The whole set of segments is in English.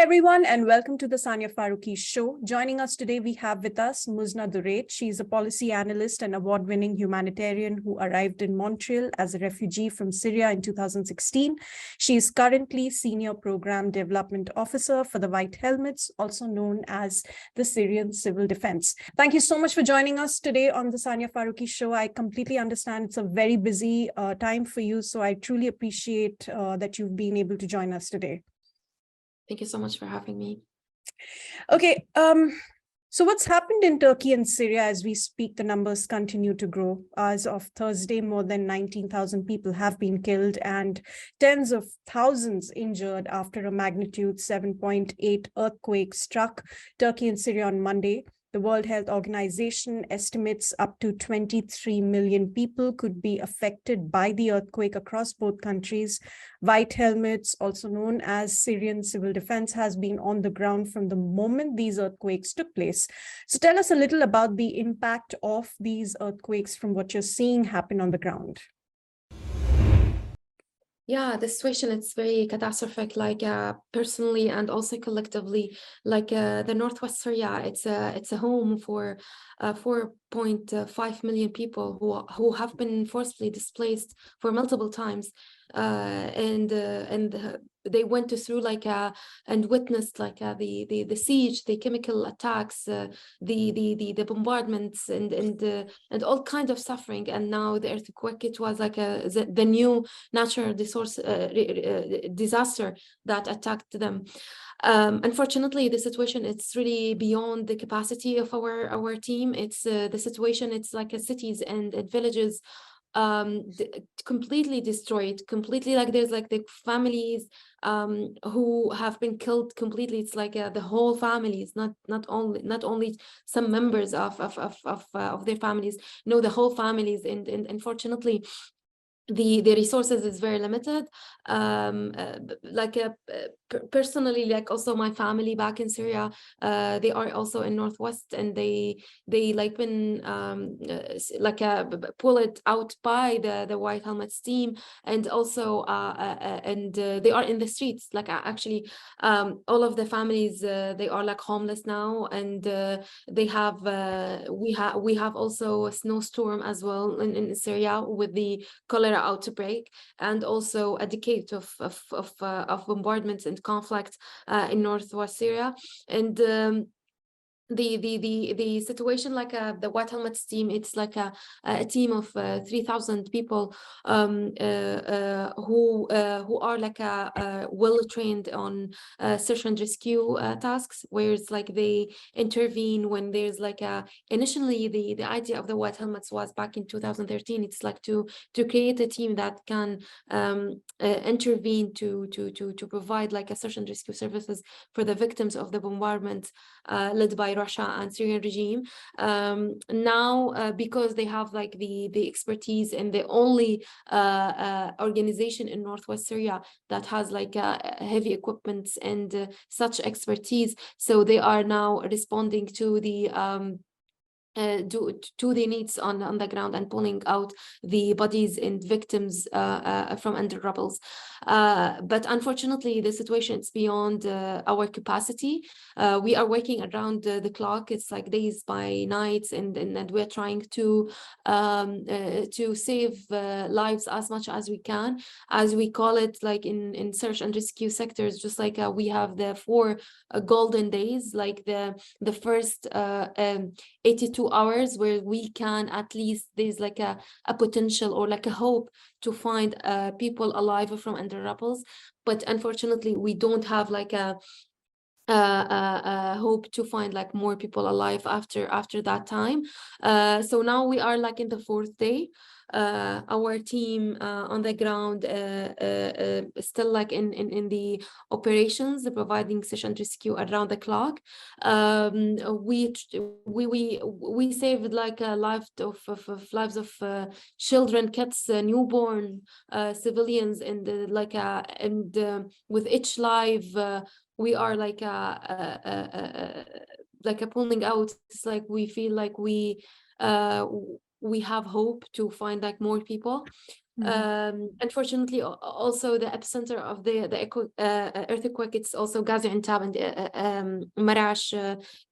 everyone, and welcome to the Sania Farooqui Show. Joining us today, we have with us Muzna Dureid. She's a policy analyst and award-winning humanitarian who arrived in Montreal as a refugee from Syria in 2016. She is currently Senior Program Development Officer for the White Helmets, also known as the Syrian Civil Defense. Thank you so much for joining us today on the Sania Farooqui Show. I completely understand it's a very busy time for you, so I truly appreciate that you've been able to join us today. Thank you so much for having me. Okay, so what's happened in Turkey and Syria as we speak? The numbers continue to grow. As of Thursday, more than 19,000 people have been killed and tens of thousands injured after a magnitude 7.8 earthquake struck Turkey and Syria on Monday. The World Health Organization estimates up to 23 million people could be affected by the earthquake across both countries. White Helmets, also known as Syrian Civil Defense, has been on the ground from the moment these earthquakes took place. So tell us a little about the impact of these earthquakes from what you're seeing happen on the ground. Yeah, the situation, it's very catastrophic, like personally and also collectively. Like the Northwest Syria, it's a home for 4.5 million people who have been forcibly displaced for multiple times, and they went through like and witnessed like the siege, the chemical attacks, the bombardments, and all kinds of suffering. And now the earthquake, it was like the new natural disaster that attacked them. Unfortunately, the situation, it's really beyond the capacity of our team. It's the situation, it's like cities and villages completely destroyed, completely, like there's like the families who have been killed completely. It's like the whole families, not only some members of their families, no, the whole families. And unfortunately, the resources is very limited. Personally, like also my family back in Syria, they are also in Northwest, and they like been pulled out by the White Helmets team, and also they are in the streets. Like actually, all of the families, they are like homeless now, and they have we have also a snowstorm as well in Syria with the cholera outbreak, and also a decade of bombardments and conflict in Northwest Syria. And the situation, like the White Helmets team, it's like a team of 3,000 people who are like well trained on search and rescue tasks, where it's like they intervene when there's like initially the idea of the White Helmets was back in 2013. It's like to create a team that can intervene to provide like a search and rescue services for the victims of the bombardment led by Russia and Syrian regime. Now, because they have like the expertise, and the only organization in Northwest Syria that has like heavy equipment and such expertise, so they are now responding to the to the needs on the ground, and pulling out the bodies and victims from under rubbles. But unfortunately, the situation is beyond our capacity. We are working around the clock. It's like days by nights, and we're trying to save lives as much as we can, as we call it, like in search and rescue sectors. Just like we have the 4 golden days, like the first 82 hours where we can, at least there's like a potential or like a hope to find people alive from under rubbles. But unfortunately, we don't have like a hope to find like more people alive after that time. So now we are like in the 4th day. Our team on the ground still like in the operations, providing search and rescue around the clock. We saved like lives of children, kids, newborn, civilians, and with each life we are like pulling out. It's like we feel like we have hope to find like more people. Unfortunately, also the epicenter of the earthquake, it's also Gazi Antab and Marash,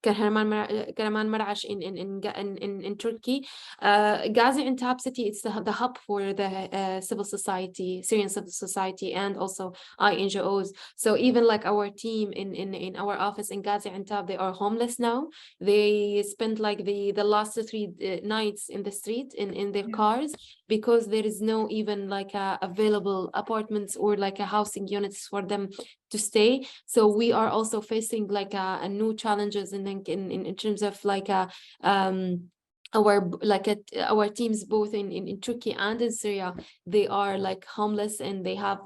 Kahraman Marash in Turkey. Gazi Antab city, it's the hub for the civil society, Syrian civil society, and also NGOs. So even like our team in our office in Gazi Antab, they are homeless now. They spent like the last 3 nights in the street in their cars, because there is no even like available apartments or like a housing units for them to stay. So we are also facing like a new challenges in terms of like our teams both in Turkey and in Syria. They are like homeless, and they have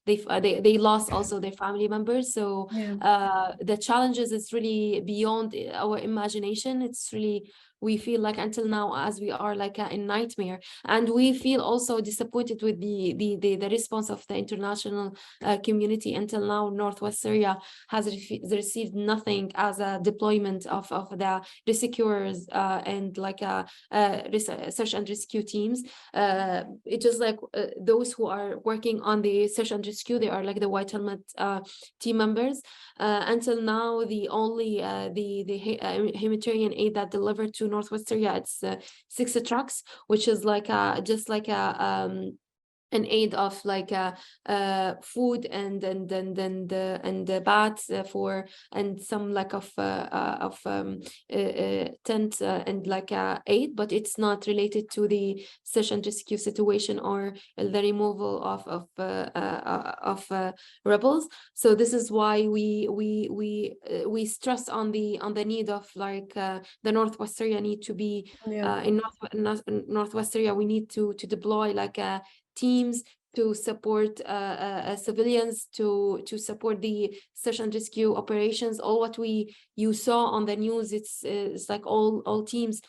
they lost also their family members. So the challenges is really beyond our imagination. It's really, we feel like until now as we are like a nightmare, and we feel also disappointed with the response of the international community. Until now, Northwest Syria has received nothing as a deployment of the rescuers and like search and rescue teams. It's just like those who are working on the search and rescue, they are like the white helmet team members. Until now, the only the humanitarian aid that delivered to Northwest Syria, it's 6 trucks, which is like just like an aid of like food and the baths for, and some lack of tent and like aid, but it's not related to the search and rescue situation or the removal of rebels. So this is why we stress on the need of like the Northwest Syria need to be in Northwest Syria. We need to deploy like teams to support civilians, to support the search and rescue operations. All what you saw on the news, it's like all teams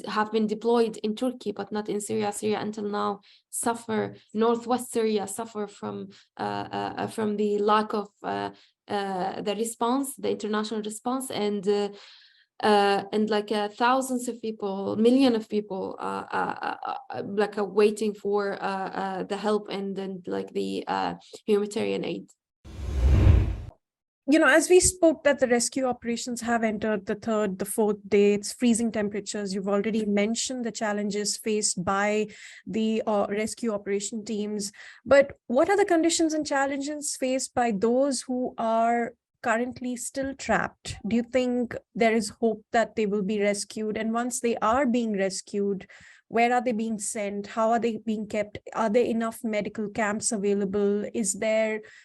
have been deployed in Turkey, but not in Syria. Syria until now suffer. Northwest Syria suffer from the lack of the response, the international response, and like thousands of people, millions of people like waiting for the help and like the humanitarian aid. You know, as we spoke that the rescue operations have entered the 3rd, the 4th day, it's freezing temperatures. You've already mentioned the challenges faced by the rescue operation teams. But what are the conditions and challenges faced by those who are currently still trapped? Do you think there is hope that they will be rescued? And once they are being rescued, where are they being sent? How are they being kept? Are there enough medical camps available?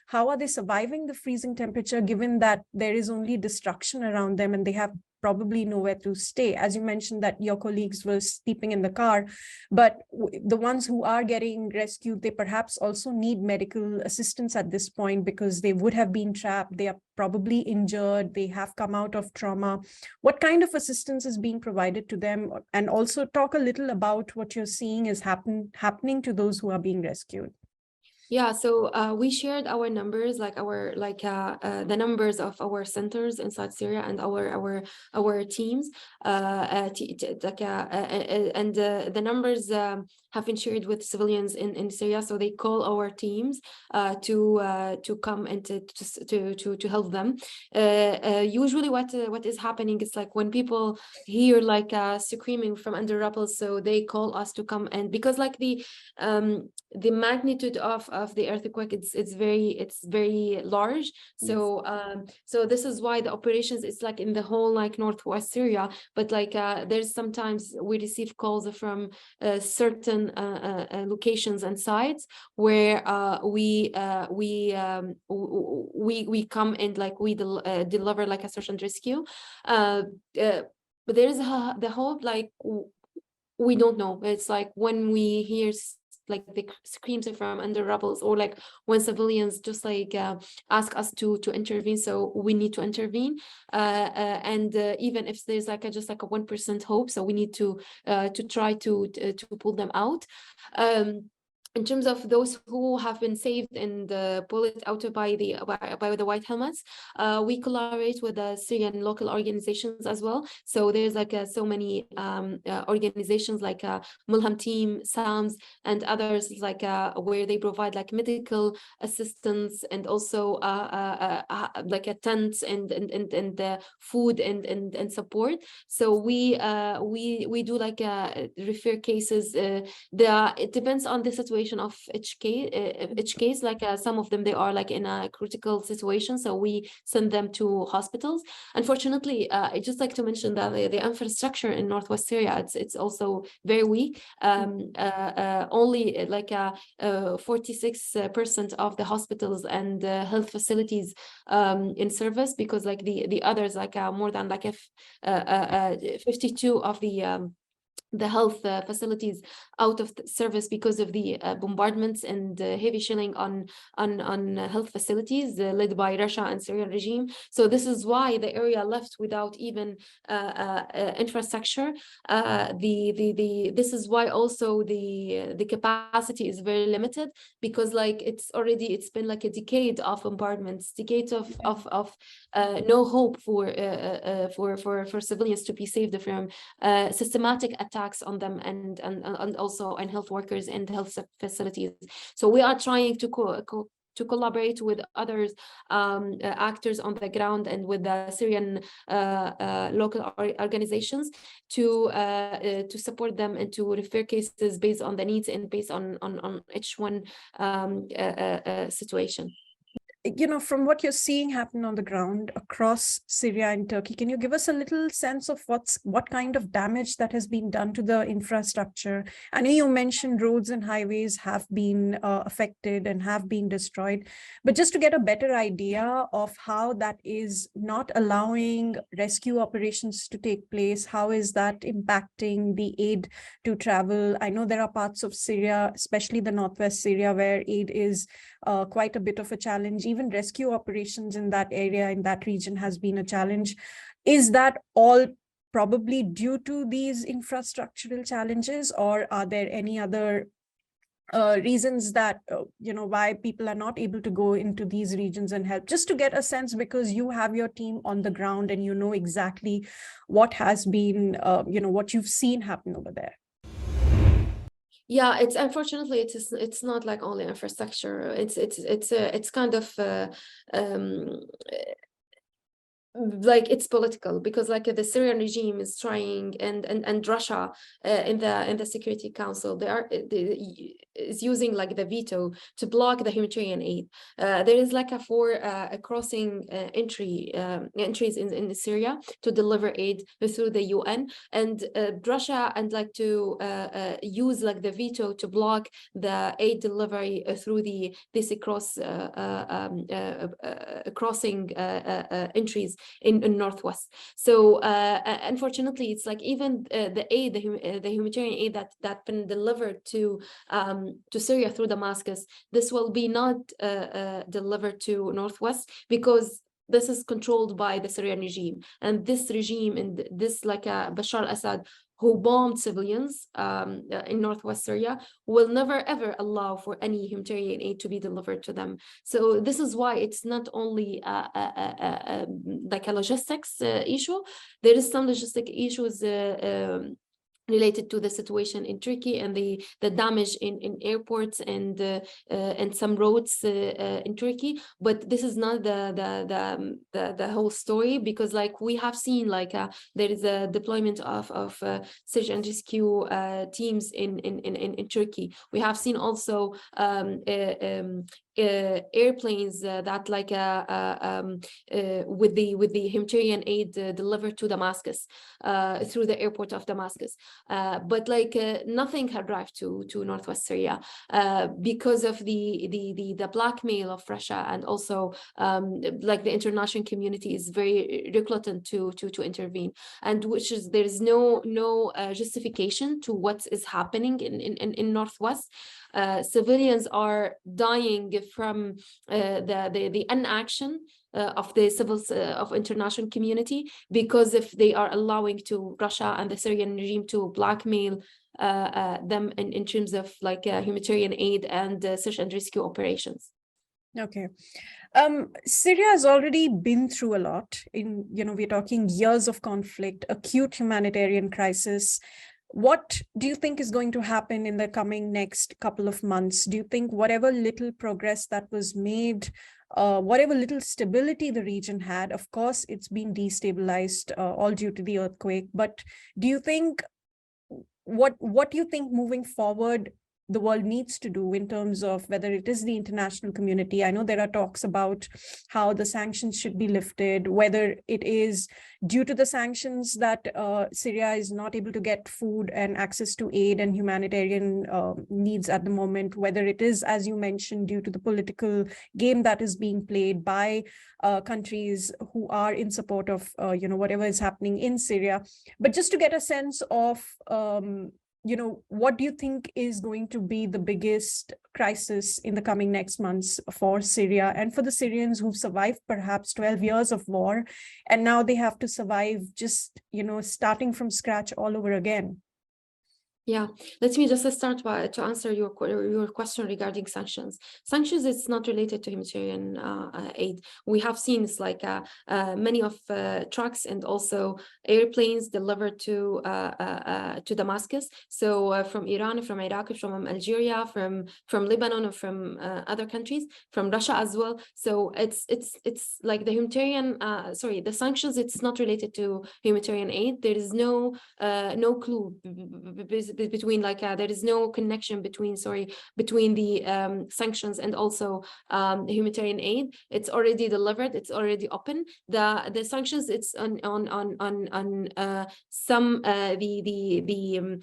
How are they surviving the freezing temperature, given that there is only destruction around them and they have probably nowhere to stay? As you mentioned that your colleagues were sleeping in the car, but the ones who are getting rescued, they perhaps also need medical assistance at this point because they would have been trapped. They are probably injured. They have come out of trauma. What kind of assistance is being provided to them? And also talk a little about what you're seeing is happening to those who are being rescued. Yeah, so we shared our numbers, like the numbers of our centers inside Syria and our teams, and the numbers have been shared with civilians in Syria. So they call our teams to come and to help them. Usually, what is happening is like when people hear like screaming from under rubble, so they call us to come, and because like the magnitude of the earthquake, it's very large. So so this is why the operations, it's like in the whole like Northwest Syria, but like there's sometimes we receive calls from certain locations and sites where we come and like we deliver like a search and rescue, but there's the whole like we don't know. It's like when we hear like the screams from under rubbles, or like when civilians just like ask us to intervene, so we need to intervene, and even if there's like just like a 1% hope, so we need to try to pull them out. in terms of those who have been saved and pulled out by the white helmets, we collaborate with the Syrian local organizations as well. So there's like so many organizations like Mulham Team, SAMS, and others like where they provide like medical assistance and also like a tents and food and support. So we do like refer cases. It depends on the situation of each case. Like some of them, they are like in a critical situation, so we send them to hospitals. Unfortunately, I just like to mention that the infrastructure in Northwest Syria, it's also very weak. Only like 46% of the hospitals and health facilities in service, because like the others, like more than like 52 of the health facilities out of service because of the bombardments and heavy shelling on health facilities led by Russia and Syrian regime. So this is why the area left without even infrastructure. This is why also the capacity is very limited, because like it's been like a decade of bombardments, decades of no hope for civilians to be saved from systematic attacks on them and also on health workers and health facilities. So we are trying to collaborate with other actors on the ground and with the Syrian local organizations to support them and to refer cases based on the needs and based on each one situation. From what you're seeing happen on the ground across Syria and Turkey, can you give us a little sense of what kind of damage that has been done to the infrastructure? I know you mentioned roads and highways have been affected and have been destroyed, but just to get a better idea of how that is not allowing rescue operations to take place, how is that impacting the aid to travel? I know there are parts of Syria, especially the northwest Syria, where aid is quite a bit of a challenge. Even rescue operations in that area, in that region, has been a challenge. Is that all probably due to these infrastructural challenges, or are there any other reasons that, why people are not able to go into these regions and help? Just to get a sense, because you have your team on the ground and you know exactly what has been, what you've seen happen over there. Yeah, unfortunately it's not like only infrastructure. It's kind of like it's political, because like the Syrian regime is trying and Russia in the Security Council, is using like the veto to block the humanitarian aid. There is like a crossing entries in Syria to deliver aid through the UN, and Russia and like to use like the veto to block the aid delivery through this crossing entries in Northwest. So unfortunately, it's like even the humanitarian aid that been delivered to Syria through Damascus, this will be not delivered to Northwest, because this is controlled by the Syrian regime, and this regime and this like Bashar al-Assad, who bombed civilians in Northwest Syria, will never ever allow for any humanitarian aid to be delivered to them. So this is why it's not only like a logistics issue. There is some logistic issues related to the situation in Turkey and the damage in airports and some roads in Turkey, but this is not the whole story, because like we have seen like there is a deployment of search and rescue teams in Turkey. We have seen also airplanes that like with the humanitarian aid delivered to Damascus through the airport of Damascus, but like nothing had arrived to Northwest Syria because of the blackmail of Russia, and also like the international community is very reluctant to intervene, and there is no justification to what is happening in Northwest. Civilians are dying from the inaction of the of international community, because if they are allowing to Russia and the Syrian regime to blackmail them in terms of like humanitarian aid and search and rescue operations. Okay. Syria has already been through a lot. We're talking years of conflict, acute humanitarian crisis. What do you think is going to happen in the coming next couple of months? Do you think whatever little progress that was made, whatever little stability the region had, of course, it's been destabilized, all due to the earthquake. But do you think, what do you think moving forward the world needs to do in terms of whether it is the international community? I know there are talks about how the sanctions should be lifted, whether it is due to the sanctions that Syria is not able to get food and access to aid and humanitarian needs at the moment, whether it is, as you mentioned, due to the political game that is being played by countries who are in support of whatever is happening in Syria. But just to get a sense of what do you think is going to be the biggest crisis in the coming next months for Syria and for the Syrians who've survived perhaps 12 years of war, and now they have to survive just, starting from scratch all over again? Yeah, let me just start to answer your question regarding sanctions. Sanctions, it's not related to humanitarian aid. We have seen it's like many of trucks and also airplanes delivered to Damascus. So from Iran, from Iraq, from Algeria, from Lebanon, or from other countries, from Russia as well. So it's like the humanitarian, the sanctions. It's not related to humanitarian aid. There is no clue between there is no connection between the sanctions and also humanitarian aid. It's already delivered, it's already open. The sanctions, it's on some the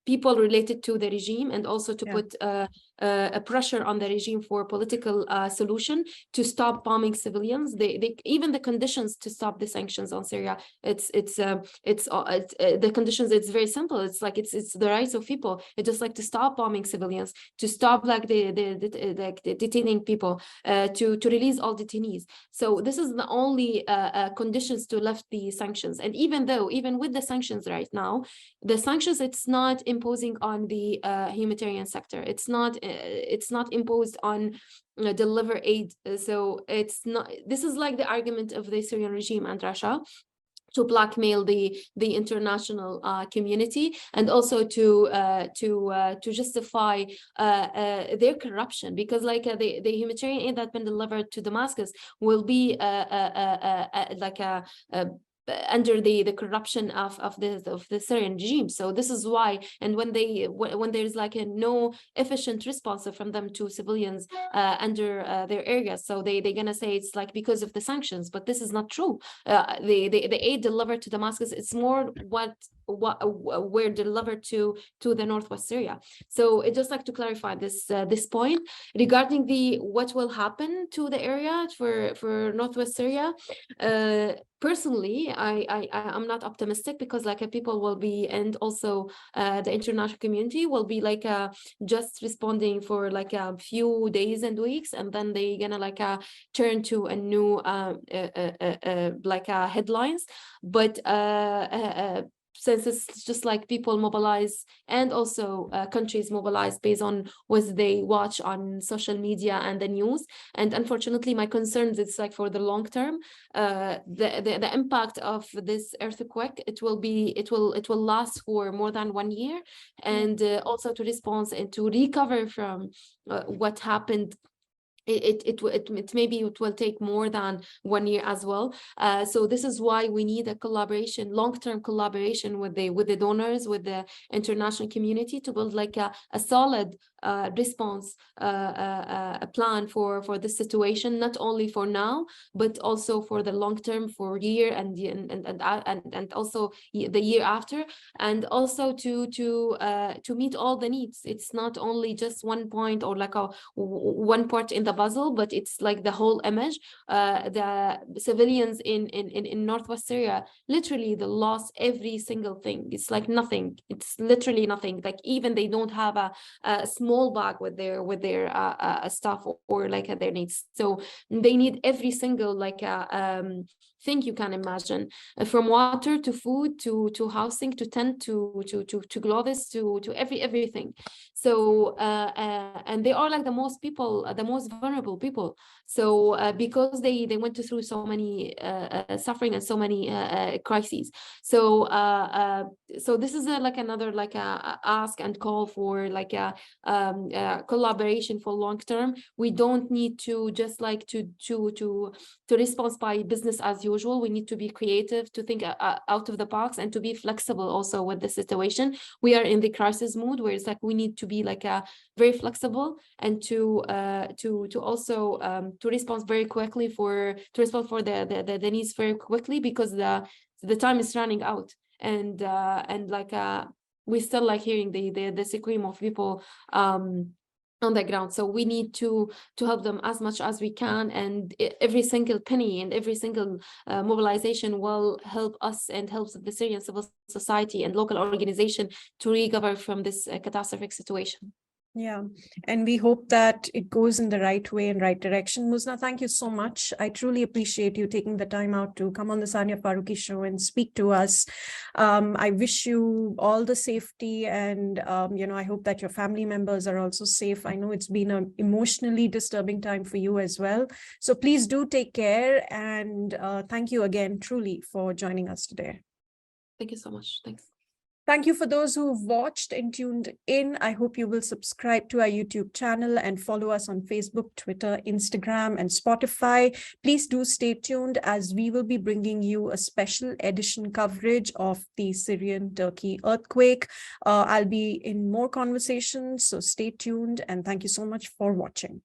people related to the regime, and also to put a pressure on the regime for political solution to stop bombing civilians. They even the conditions to stop the sanctions on Syria, it's the conditions, it's very simple. It's like it's the rights of people. It's just like to stop bombing civilians, to stop like the detaining people, to release all detainees. So this is the only conditions to lift the sanctions. And even with the sanctions right now, the sanctions, it's not imposing on the humanitarian sector. It's not imposed on deliver aid. So it's not. This is like the argument of the Syrian regime and Russia to blackmail the international community, and also to justify their corruption, because like the humanitarian aid that's been delivered to Damascus will be under the corruption of the Syrian regime. So this is why, and when there's like a no efficient response from them to civilians under their areas, so they're gonna say it's like because of the sanctions, but this is not true. The aid delivered to Damascus, it's more what were delivered to the northwest Syria. So it just like to clarify this point regarding what will happen to the area for northwest Syria. Personally, I'm not optimistic, because like people will be, and also the international community will be like just responding for like a few days and weeks, and then they gonna like turn to a new headlines. But since it's just like people mobilize, and also countries mobilize based on what they watch on social media and the news. And unfortunately, my concerns, it's like for the long term, the impact of this earthquake, it will last for more than 1 year, and also to respond and to recover from what happened. Maybe it will take more than 1 year as well. So this is why we need a collaboration, long-term collaboration with the donors, with the international community, to build like a solid response plan for this situation, not only for now, but also for the long term, for year and also the year after, and also to meet all the needs. It's not only just one point or like one part in the puzzle, but it's like the whole image. The civilians in northwest Syria, literally they lost every single thing. It's like nothing. It's literally nothing. Like even they don't have a small small bag with their stuff or like their needs. So they need every single like thing you can imagine, from water to food to housing to tent to clothes to everything. So and they are like the most vulnerable people. So because they went through so many suffering and so many crises. So so this is like another like a ask and call for like a collaboration for long term. We don't need to just like to respond by business as usual. We need to be creative, to think out of the box, and to be flexible also with the situation. We are in the crisis mood where it's like we need to be like very flexible, and to also to respond very quickly for the needs very quickly, because the time is running out. And like we still like hearing the scream of people on the ground. So we need to help them as much as we can, and every single penny and every single mobilization will help us and helps the Syrian civil society and local organization to recover from this catastrophic situation. Yeah, and we hope that it goes in the right way and right direction. Muzna, thank you so much. I truly appreciate you taking the time out to come on the Sania Farooqui Show and speak to us. I wish you all the safety, and I hope that your family members are also safe. I know it's been an emotionally disturbing time for you as well. So please do take care, and thank you again, truly, for joining us today. Thank you so much. Thanks. Thank you for those who've watched and tuned in. I hope you will subscribe to our YouTube channel and follow us on Facebook, Twitter, Instagram, and Spotify. Please do stay tuned, as we will be bringing you a special edition coverage of the Syrian-Turkey earthquake. I'll be in more conversations, so stay tuned, and thank you so much for watching.